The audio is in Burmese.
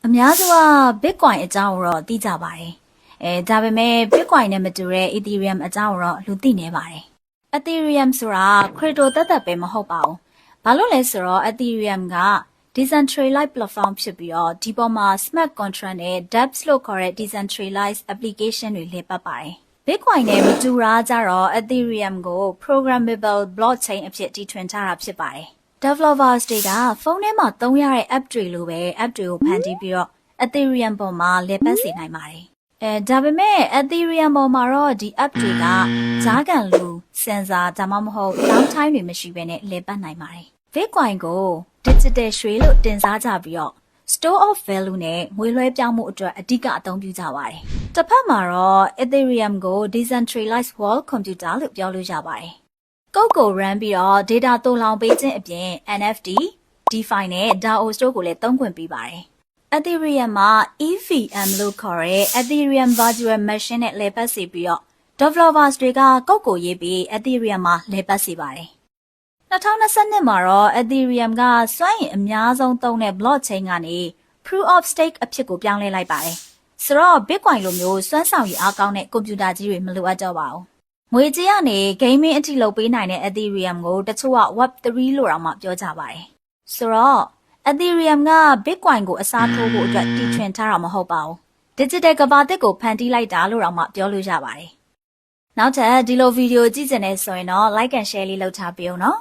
အများစုက Bitcoin အကြောင်းကိုတော့သိကြပါတယ်။ဒါပေမဲ့ Bitcoin နဲ့မတူတဲ့ Ethereum အကြောင်းကိုတော့လူသိနေပါတယ်။ Ethereum ဆိုတာ crypto သက်ပဲမဟုတ်ပါဘူး။ဘာလို့လဲဆိုတော့ Ethereum က decentralized platform ဖြစ်ပြီးတော့ဒီပေါ်မှာ smart contract နဲ့ dApps လို့ခေါ်တဲ့ decentralized application တွေလည်ပတ်ပါတယ်။ Bitcoin နဲ့မတူတာကြတော့ Ethereum ကို programmable blockchain အဖြစ်တည်ထွင်ထားတာဖြစ်ပါတယ်။ Developers တွေကဖုန်းထဲမှာသုံးရတဲ့ app တွေလိုပဲ app တွေကိုဖန်တီးပြီးတော့ Ethereum ပေါ်မှာလည်ပတ်စေနိုင်ပါတယ်။ဒါပေမဲ့ Ethereum ပေါ်မှာတော့ဒီ app တွေကကြားခံလူ sensor ဒါမှမဟုတ် downtime တွေမရှိဘဲနဲ့လည်ပတ်နိုင်ပါတယ်။ Bitcoin ကို digital ရွှေလို့တင်စားကြပြီးတော့ store of value နဲ့ငွေလွှဲပြောင်းမှုအတွက်အဓိကအသုံးပြုကြပါတယ်။တစ်ဖက်မှာတော့ Ethereum ကို decentralized world computer လို့ပြောလို့ရပါတယ်။ကုတ်ကို run ပြီးတော့ data သိုလှောင်ပေးခြင်းအပြင် NFT, DeFi နဲ့ DAO တို့ကိုလည်းသုံးခွင့်ပေးပါတယ်။ Ethereum မှာ EVM လို့ခေါ်တဲ့ Ethereum Virtual Machine နဲ့လည်ပတ်စေပြီးတော့ developers တွေကကုတ်ကိုရေးပြီး Ethereum မှာလည်ပတ်စေပါတယ်။2022မှာတော့ Ethereum ကစွမ်းအင်အများဆုံးသုံးတဲ့ blockchain ကနေ Proof of Stake အဖြစ်ကိုပြောင်းလဲလိုက်ပါတယ်။ဆိုတော့ Bitcoin လိုမျိုးစွမ်းဆောင်ရည်အားကောင်းတဲ့ကွန်ပျူတာကြီးတွေမလိုအပ်တော့ပါဘူး။ငွေကြေးကနေ gaming အထိလုပ်ပေးနိုင်တဲ့ Ethereum ကိုတချို့က Web3 လို့တောင်မှပြောကြပါတယ်။ဆိုတော့ Ethereum က Bitcoin ကိုအစားထိုးဖို့အတွက်တည်ထွင်ထားတာမဟုတ်ပါဘူး။ Digital ကမ္ဘာသစ်ကိုဖန်တီးလိုက်တာလို့တောင်မှပြောလို့ရပါတယ်။နောက်ထပ်ဒီလိုဗီဒီယိုကြည့်ချင်နေဆိုရင်တော့ like and share လေးလုပ်ထားပေးအောင်နော်။